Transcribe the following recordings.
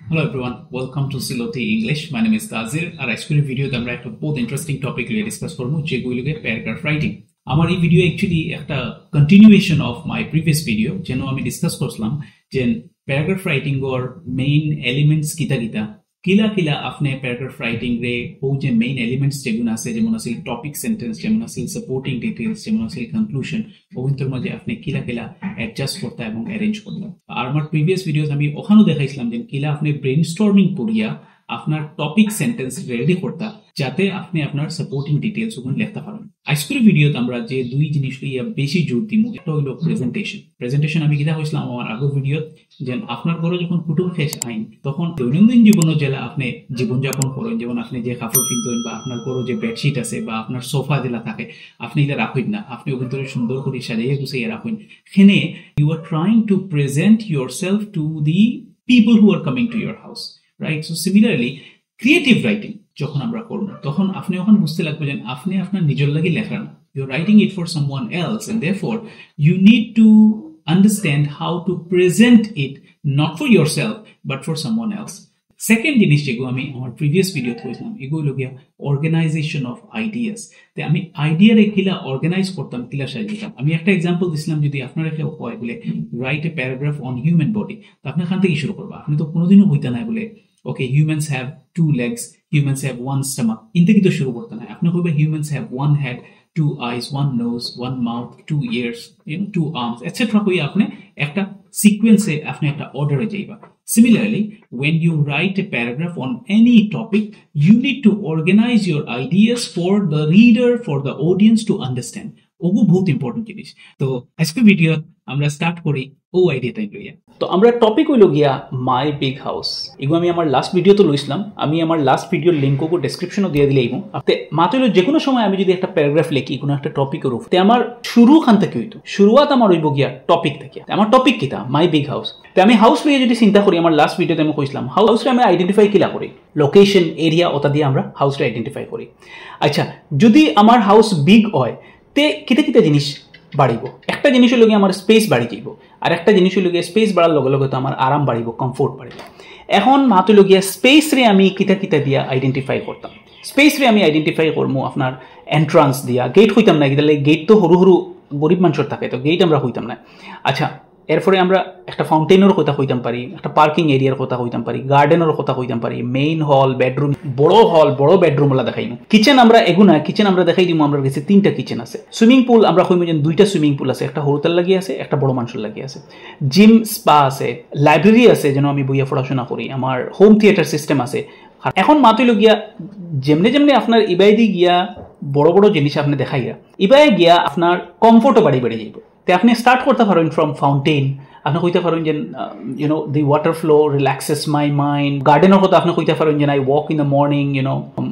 Hello everyone, welcome to Siloti English. My name is Tazir আর আজকের ভিডিওতে আমরা একটা বহুত ইন্টারেস্টিং টপিক নিয়ে ডিসকাস করব যেগুলোকে প্যারাগ্রাফ রাইটিং। আমার এই ভিডিও অ্যাকচুয়ালি একটা continuation of my previous video যেন আমি ডিসকাস করছিলাম যে প্যারাগ্রাফ রাইটিং ওর মেইন এলিমেন্টস কিতা কিতা কিলা কিলা আপনি প্যারাগ্রাফ রাইটিং রে ও যে মেইন এলিমেন্টস যেগুলো আছে যেমন আছে টপিক সেন্টেন্স, যেমন আছে সাপোর্টিং ডিটেইলস, যেমন আছে কনক্লুশন, ওগুলোর মাঝে আপনি কিলা কিলা অ্যাডজাস্ট করতে এবং অ্যারেঞ্জ করতে। আর আমার প্রিভিয়াস ভিডিওতে আমি ওখানেও দেখাইছিলাম যে কিলা আপনি ব্রেইনস্টর্মিং করিয়া আপনার টপিক সেন্টেন্স রেডি করতে যাতে আপনি আপনার সাপোর্টিং ডিটেইলস ওগুলো লিখতে পারেন। আজকের ভিডিওতে আমরা যে দুই জিনিস লইয়া বেশি জোর দিই, একটা হইল প্রেজেন্টেশন। আমি কিতা কইছিলাম আমার আগের ভিডিও যে আপনার ঘরে যখন কুটুম খেস আইন তখন দৈনন্দিন জীবনের জেলা আপনি জীবনযাপন করেন, যেমন আপনি যে কাপড় কিনতেন বা আপনার ঘরে যে বেডশিট আছে বা আপনার সোফা জেলা থাকে আপনি এটা রাখেন না, আপনি ওখান থেকে সুন্দর করে সাজাইয়া গুছিয়ে রাখেন। এখানে you are trying to present yourself to the people who are coming to your house, right? So similarly creative writing যখন আমরা করবো তখন আপনি ওখানে বুঝতে লাগবে যে আপনি আপনার নিজের লাগি লেখা না, you're writing it for someone else, and therefore you need to understand how to present it not for yourself but for someone else. Second জিনিস যেগুলো আমি আমার প্রিভিয়াস ভিডিওতে হয়েছিলাম এগুলো গিয়া অর্গানাইজেশন অফ আইডিয়াস। তো আমি আইডিয়ারে কিলা অর্গানাইজ করতাম, কিলা সাজিয়েছিলাম। আমি একটা এক্সাম্পল দিছিলাম, যদি আপনারা কেউ হয় বলে write a paragraph on human body, তো আপনি এখান থেকে শুরু করবা। আপনি তো কোনোদিনও হইতে নাই বলে okay, humans have 2 legs, humans have 1 stomach, ইনতে কিন্তু শুরু করতে নাই। আপনি কইবা humans have 1 head, 2 eyes, 1 nose, 1 mouth, 2 ears, 2 arms, etc. কই আপনি একটা সিকোয়েন্সে আপনি একটা অর্ডারে যাইবা। Similarly, when you write a paragraph on any topic, you need to organize your ideas for the reader, for the audience to understand. ওগু বহুত important জিনিস। তো আজকে ভিডিও আমরা স্টার্ট করি ও আইডিয়াটা লইয়া। তো আমরা টপিক হইল গিয়া মাই বিগ হাউস। এগুলো আমি আমার লাস্ট ভিডিও তো লইছিলাম, আমি আমার লাস্ট ভিডিওর লিঙ্কও ডেসক্রিপশনও দিয়ে দিলে এগুলো মাত্র হইল যে কোনো সময় আমি যদি একটা প্যারাগ্রাফ লিখি কোনো একটা টপিকের উপর, আমার শুরু খান থেকে হইতো, শুরুয়াত আমার হইব গিয়া টপিক থেকে। আমার টপিক কিতা মাই বিগ হাউস। তো আমি হাউস লইয়া যদি চিন্তা করি, আমার লাস্ট ভিডিওতে আমি কইছিলাম হাউসটা আমি আইডেন্টিফাই কিলা করি, লোকেশন, এরিয়া, ওটা দিয়ে আমরা হাউসটা আইডেন্টিফাই করি। আচ্ছা, যদি আমার হাউস বিগ হয় তে কিতা কিতা জিনিস বাড়িব? একটা জিনিস হলো গিয়ে আমার স্পেস বাড়ি যাইব, আর একটা জিনিস হলো গিয়ে স্পেস বাড়ার লগে লগে তো আমার আরাম বাড়িব, কমফোর্ট বাড়িব। এখন মাত্র হলো গিয়া স্পেস রে আমি কিতা কিতা দিয়া আইডেন্টিফাই করতাম। স্পেস রে আমি আইডেন্টিফাই করবো আপনার এন্ট্রান্স দিয়া, গেট হইতাম না, কিন্তু গেট তো সরু সরু গরিব মানুষের থাকে, তো গেট আমরা হইতাম না। আচ্ছা, এরপরে আমরা একটা ফাউন্টেনের কথা কইতাম পারি, একটা পার্কিং এরিয়ার কথা কইতাম পারি, গার্ডেনের কথা কইতাম পারি, মেইন হল, বেডরুম, বড় বেডরুম ওলা দেখাইম। কিচেন আমরা এগুনা কিচেন আমরা দেখাই দিব, আমরা কাছে 3টা কিচেন আছে। সুইমিং পুল আমরা কইম যে 2টা সুইমিং পুল আছে, একটা হরুতাল লাগিয়ে আছে, একটা বড় মানুষের লাগিয়ে আছে। জিম, স্পা আছে, লাইব্রেরি আছে যেন আমি বইয়া পড়াশোনা করি, আমার হোম থিয়েটার সিস্টেম আছে। এখন মাতুইল গিয়া যেমনি যেমনি আপনার ইবাইদি গিয়া বড় বড় জিনিস আপনি দেখাইয়া ইবাই গিয়া আপনার কমফোর্টও বাড়ি বেড়ে যাইব। তো আপনি স্টার্ট করতে পারেন ফ্রম ফাউন্টেন, আপনি কইতে পারেন যে the water flow relaxes my mind. গার্ডেনের কথা আপনি কইতে পারেন যে I walk in the morning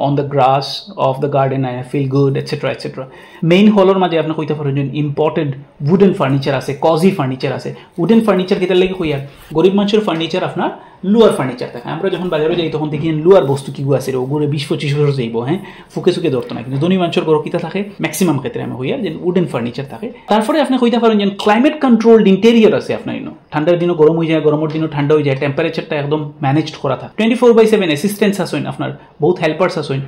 on the grass of the garden, I feel good, etcetera etcetera. Main হলের মাঝে আপনি কইতে পারেন যে ইম্পর্টেন্ট উডেন ফার্নিচার আছে, কজি ফার্নিচার আছে। উডেন ফার্নিচার কেটার লাগে কইয়া গরিব মানুষের ফার্নিচার আপনার লুয়ার ফার্নিচার থাকে। আমরা যখন বাজারে যাই তখন দেখি লুয়ার বস্তু কিগু আছে, ওগুলো 20-25 বছর যাইব, হ্যাঁ, ফুকে সুকে ধরতো না। কিন্তু ধনী মানুষের ঘর কিতা থাকে ম্যাক্সিমাম ক্ষেত্রে আমি হইয়া যে উডেন ফার্নিচার থাকে। তারপরে আপনি কইতে পারেন যে ক্লাইমেট কন্ট্রোলড ইন্টেরিয়র আছে আপনার, ঠান্ডার দিনও গরম হয়ে যায়, গরমের দিনও ঠান্ডা হয়ে যায়, টেম্পারেচারটা একদম ম্যানেজড করা থাকে। 24/7 অ্যাসিস্ট্যান্টস আসেন, আপনার বহুত হেল্পার্স আসেন,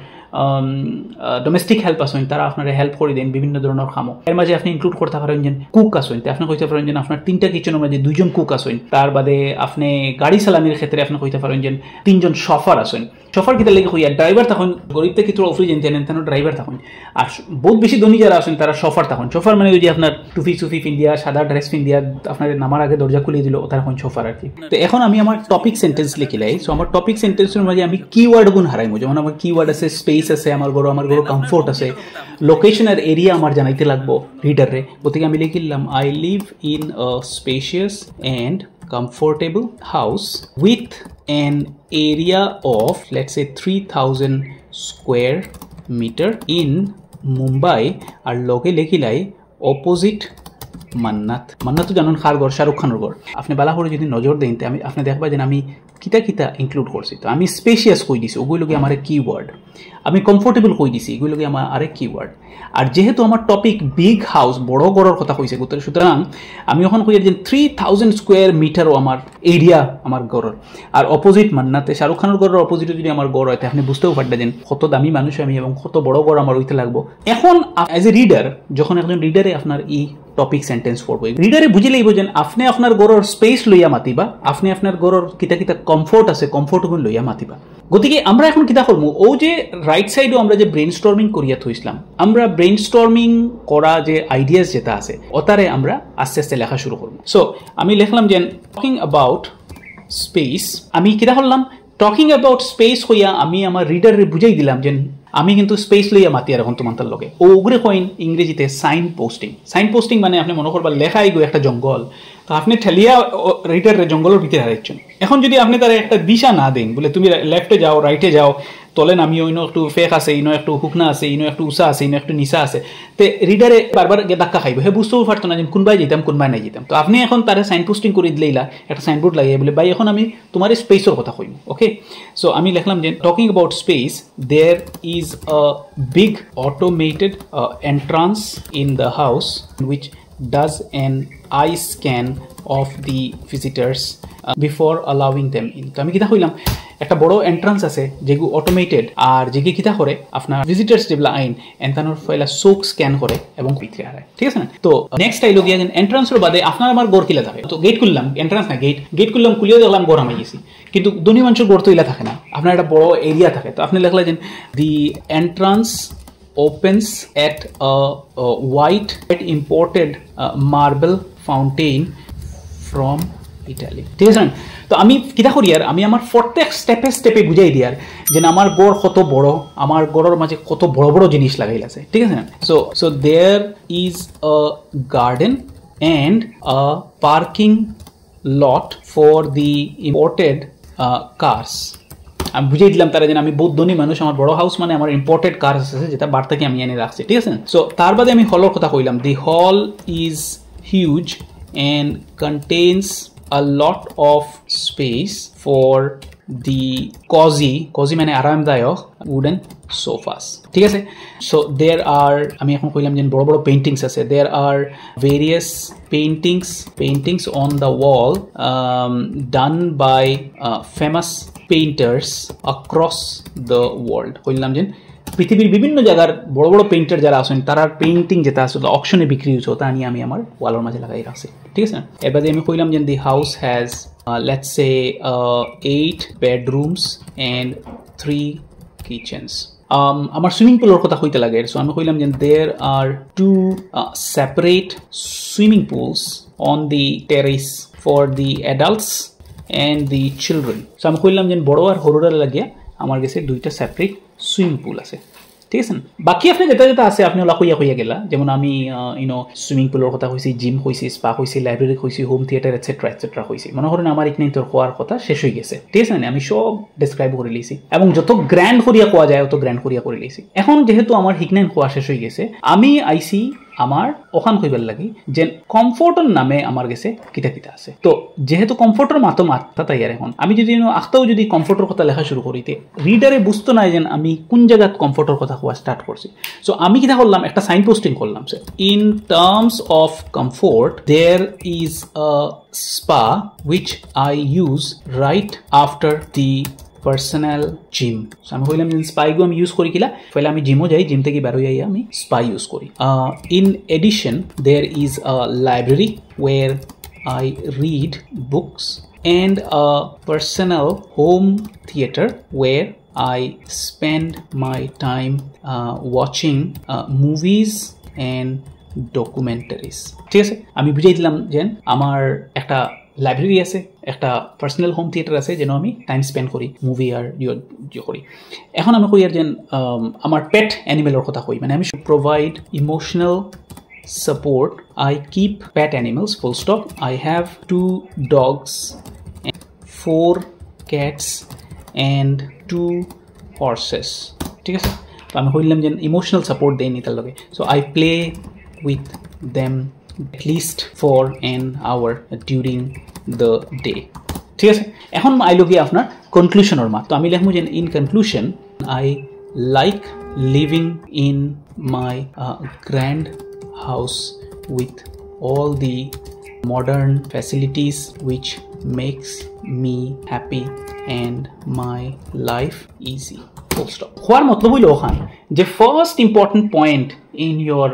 ডোমেস্টিক হেল্প আসেন, তারা আপনার হেল্প করে দেন বিভিন্ন ধরনের কামও। এর মাঝে আপনি ইনক্লুড করতে পারেন যে কুক আসেন, আপনি কইতে পারেন যে আপনার 3টা কিচেনের মাঝে 2জন কুক আসেন। তার বাদে আপনি গাড়ি চালানির ক্ষেত্রে আপনি কইতে পারেন যে 3জন শফার আসেন। শফার কিতা লেগে হইয়া ড্রাইভার তখন গরিব থেকে কিছু অফিস জানেন ড্রাইভার তখন, আর বহুত বেশি ধনী যারা আসেন তারা শফার তখন। শফার মানে ওই যে আপনার টুপি সুফি পিন্দিয়া, সাদা ড্রেস পিন্দিয়া আপনার নামার আগে দরজা খুলে দিল, তার এখন শফার আর কি। তো এখন আমি আমার টপিক সেন্টেন্স লিখিলাই। সো আমার টপিক সেন্টেন্সের মাঝে আমি কিওয়ার্ড গুণ হারাইমু। যেমন আমার কিওয়ার্ড আছে স্পেস আছে, আমার ঘর কমফোর্ট আছে, লোকেশন আর এরিয়া আমার জানাইতে লাগবো রিডারে। গতিকে আমি লিখিলাম I live in a spacious and comfortable house with an area of let's say 3000 square meter in Mumbai আর লগে লেখিলাই অপোজিট মান্নাত। মান্নাত তো জানেন খার ঘর, শাহরুখ খানের ঘর। আপনি বালা করে যদি নজর দেন আমি আপনি দেখবা যে আমি কিতা কিতা ইনক্লুড করছি তো আমি স্পেশিয়াস কই দিছি ওগুলোকে আমার কিওয়ার্ড আমি কমফোর্টেবল কই দিছি এগুলোকে আমার আরেক কিওয়ার্ড আর যেহেতু আমার টপিক বিগ হাউস বড় ঘরের কথা কইছে সুতরাং আমি এখন কই যে 3000 স্কয়ার মিটারও আমার এরিয়া আমার ঘরের আর অপোজিট মান্নাতে শাহরুখ খানের ঘরের অপোজিটে যদি আমার ঘর হয় আপনি বুঝতেও পারবেন যে কত দামি মানুষ আমি এবং কত বড় ঘর আমার হইতে লাগবো এখন অ্যাজ এ রিডার যখন একজন রিডারে আপনার টপিক সেন্টেন্স পড়বো রিডারে বুঝে লইব যে আপনি আপনার ঘরের স্পেস লইয়া মাতিবা আপনি আপনার ঘরের কিতা কিতা কমফোর্ট আছে কমফোর্টেবল লইয়া মাতিবা গতিকে আমরা এখন কিতা করবো ও যে রাইট সাইডও আমরা যে ব্রেন স্টর্মিং করিয়া থইছিলাম আমরা ব্রেন স্টর্মিং করা যে আইডিয়াস যেটা আছে ওটারে আমরা আস্তে আস্তে লেখা শুরু করবো সো আমি লিখলাম যে টকিং অ্যাবাউট স্পেস আমি কিতা করলাম টকিং অ্যাবাউট স্পেস হইয়া আমি আমার রিডারে বুঝাই দিলাম যে আমি কিন্তু স্পেস লইয়া মাতি আর এখন তোমার লগে ও ওগুলো কইন ইংরেজিতে সাইন পোস্টিং মানে আপনি মনে করবার লেখাই গো একটা জঙ্গল তো আপনি ঠেলিয়া রিডারের জঙ্গলের ভিতরে হারাইছেন এখন যদি আপনি তার একটা দিশা না দেন বলে তুমি লেফটে যাও রাইটে যাও তলে নামিও ইনো একটু ফেক আছে ইনো একটু হুকনা আছে ইনো একটু উষা আছে ইনো একটু নিচা আছে তে রিডারে বারবার ধাক্কা খাইব হে বুঝতেও পারতো না যে কোনবাই যেতাম কোনবাই নাই যেতাম তো আপনি এখন তারে সাইন পোস্টিং করে দিলেইলা একটা সাইনবোর্ড লাগিয়ে বলে ভাই এখন আমি তোমার স্পেসের কথা কইম ওকে সো আমি লিখলাম যে talking about space there is a big automated entrance in the house which does an eye scan of the visitors before allowing them in তো আমি কিতা কইলাম একটা বড় এন্ট্রান্স আছে যেগু অটোমেটেড আর যেগু কিতা করে আপনার ভিজিটার্স যেগুলা আইন এনতানোর ফয়লা চোখ স্ক্যান করে এবং ভিতরে হারায় ঠিক আছে না তো নেক্সট আইলো গিয়া এন্ট্রান্সের বাদে আপনার আমার গড় কিলা থাকে তো গেট খুললাম এন্ট্রান্স না গেট খুললাম খুলিয়ে দেখলাম গড় আমি গেছি কিন্তু ধনী মানুষের গড় তো ইলা থাকে না আপনার একটা বড় এরিয়া থাকে তো আপনি লিখলা যে দি entrance opens at a white imported marble fountain from Italy ঠিক আছে তো আমি কিতা করি আর আমি আমার প্রত্যেক স্টেপে বুঝাই দিই আর যে আমার গড় কত বড় আমার গড়ের মাঝে কত বড় বড় জিনিস লাগাইল আছে ঠিক আছে না so there is a garden and a parking lot for the imported cars আমি বুঝিয়ে দিলাম তারা যেন আমি বহুত ধনী মানুষ আমার বড় হাউস মানে আমার ইম্পোর্টেড কার আছে যেটা বার থেকে আমি এনে রাখছি ঠিক আছে সো তার বাদে আমি হলের কথা কইলাম দি হল is huge and contains a lot of speech for the cosy মানে আরামদায়ক উডেন সোফাস ঠিক আছে সো দেয়ার আর আমি এখন কইলাম যে বড় বড় পেইন্টিংস আছে there are various paintings on the wall done by famous painters across the world কইলাম যে পৃথিবীর বিভিন্ন জায়গার বড় বড় পেইন্টার যারা আছেন তারা পেইন্টিং যেটা আসলে অকশনে বিক্রি হচ্ছে তা নিয়ে আমি আমার ওয়ালের মাঝে লাগাই রাখছি ঠিক আছে না এবারে আমি কইলাম যে the house has let's say 8 bedrooms and 3 kitchens আমার সুইমিং পুলের কথা কইতে লাগে সো আমি কইলাম যে there are 2 separate swimming pools on the terrace for the adults and the children so আমি কইলাম যে বড় আর হরুরা লাগিয়া আমার কাছে দুইটা সেপারেট সুইমিং পুল আছে ঠিক আছে বাকি আপনি যেটা আছে আপনি ওলা কইয়া গেলা যেমন আমি সুইমিং পুলের কথা কইছি জিম কইছি স্পা কইছি লাইব্রেরি কইছি হোম থিয়েটার এটসেট্রা কইছি মনে করেন আমার এখানে তোর কোয়ার কথা শেষ হয়ে গেছে ঠিক আছে না আমি সব ডেসক্রাইব করে লিছি এবং যত গ্র্যান্ড করিয়া কোয়া যায় তত গ্র্যান্ড করিয়া করে লিছি এখন যেহেতু আমার হিকনাইন কোয়া শেষ হয়ে গেছে আমি আইসি আমার ওখান কইবার লাগি যে কমফোর্টের নামে আমার কাছে কিতা আছে তো যেহেতু কমফোর্টের মাথা তাই আর এখন আমি যদি আখতাও যদি কমফোর্টের কথা লেখা শুরু করিতে রিডারে বুঝতো না যে আমি কোন জায়গাত কমফোর্টের কথা কোয়া স্টার্ট করছি সো আমি কিতা করলাম একটা সাইন পোস্টিং করলাম sir in terms of comfort there is a spa which I use right after the personal gym so আমি কইলাম যে স্পা গো আমি ইউজ করি কিলা পহলে আমি জিমও যাই জিম থেকে বের হই আমি স্পা ইউজ করি in addition there is a library where I read books and a personal home theater where I spend my time watching movies and documentaries ঠিক আছে আমি বুঝাই দিলাম যে আমার একটা লাইব্রেরি আছে একটা পার্সোনাল হোম থিয়েটার আছে যেন আমি টাইম স্পেন্ড করি মুভি আর করি এখন আমি কই আর যে আমার পেট অ্যানিমেলের কথা কই মানে আমি provide emotional support I keep pet animals full stop I have 2 dogs and 4 cats and 2 horses ঠিক আছে তো আমি কইলাম যে ইমোশনাল সাপোর্ট দেই নিতার লগে so I play with them at least for an hour during the day ঠিক আছে এখন আইলো কি আপনার কনক্লুশনের মাত তো আমি লিখবো যে in conclusion I like living in my grand house with all the modern facilities which makes me happy and my life easy. Full stop. What matlab hoilo khan je first important point in your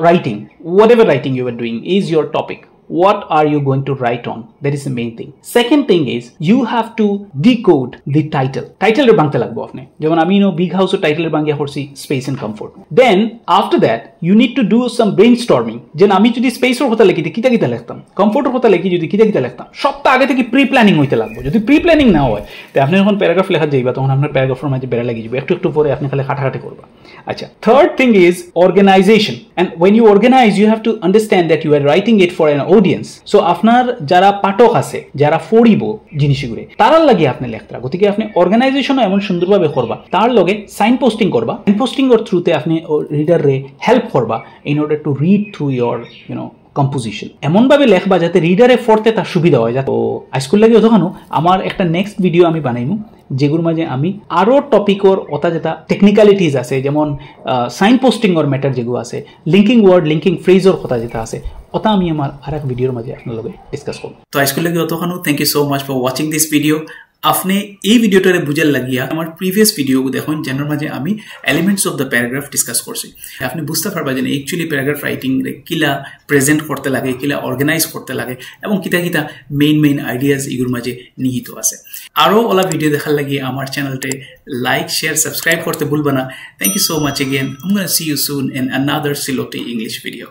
writing, whatever writing you are doing, is your topic. What are you going to write on? That is the main thing. Second thing is you have to decode the title. Title er bangte lagbo apne. Jemon ami no big house er title er bangiya korchi space and comfort. Then after that you need to do some brainstorming. Jen ami jodi space er kotha likhi kita kita likhtam. Comfort er kotha likhi jodi kita kita likhtam. Shobta age theke pre planning hoite lagbo. Jodi pre planning na hoy te apni jokhon paragraph lekha jaiba tokhon apnar paragraph er majhe bera lagi jibe. Ekটু একটু pore apni khale khata korba. Acha. Third thing is organization. And when you organize you have to understand that you are writing it for an audience. So আপনার যারা পাঠক আছে যারা পড়িব জিনিসগুলো তারার লাগি আপনি লেখতা গতিকে আপনি অর্গানাইজেশন এমন সুন্দরভাবে করবা তার লগে সাইন পোস্টিং করবা সাইন পোস্টিং এর থ্রুতে আপনি রিডার রে হেল্প করবা in order to read through your composition এমনভাবে লেখবা যাতে রিডারে পড়তে তার সুবিধা হয় যাতে আইস্কুল লাগে ওখানে আমার একটা নেক্সট ভিডিও আমি বানাইমু যেগুলোর মাঝে আমি আরও টপিকর অথা যেটা টেকনিক্যালিটিজ আছে যেমন সাইন পোস্টিংর ম্যাটার যেগুলো আছে লিঙ্কিং ওয়ার্ড লিঙ্কিং ফ্রেজর কথা যেটা আছে ওটা আমি আমার আর এক ভিডিওর মাঝে আপনার লগে ডিসকাস করব তো আজকে লাগে অতখানো thank you so much for watching this video আপনি এই ভিডিওটারে বুঝার লাগিয়া আমার প্রিভিয়াস ভিডিও দেখুন যেন মাঝে আমি elements of the paragraph discuss করছি আপনি বুঝতে পারবা যে অ্যাকচুয়ালি প্যারাগ্রাফ রাইটিং রে কিলা প্রেজেন্ট করতে লাগে কিলা অর্গানাইজ করতে লাগে এবং কিতা কিতা মেইন আইডিয়াস এগুলোর মাঝে নিহিত আছে আরও ওলা ভিডিও দেখার লাগিয়ে আমার চ্যানেলতে লাইক শেয়ার সাবস্ক্রাইব করতে ভুলবা না thank you so much again I am gonna see you soon in another Sylheti English video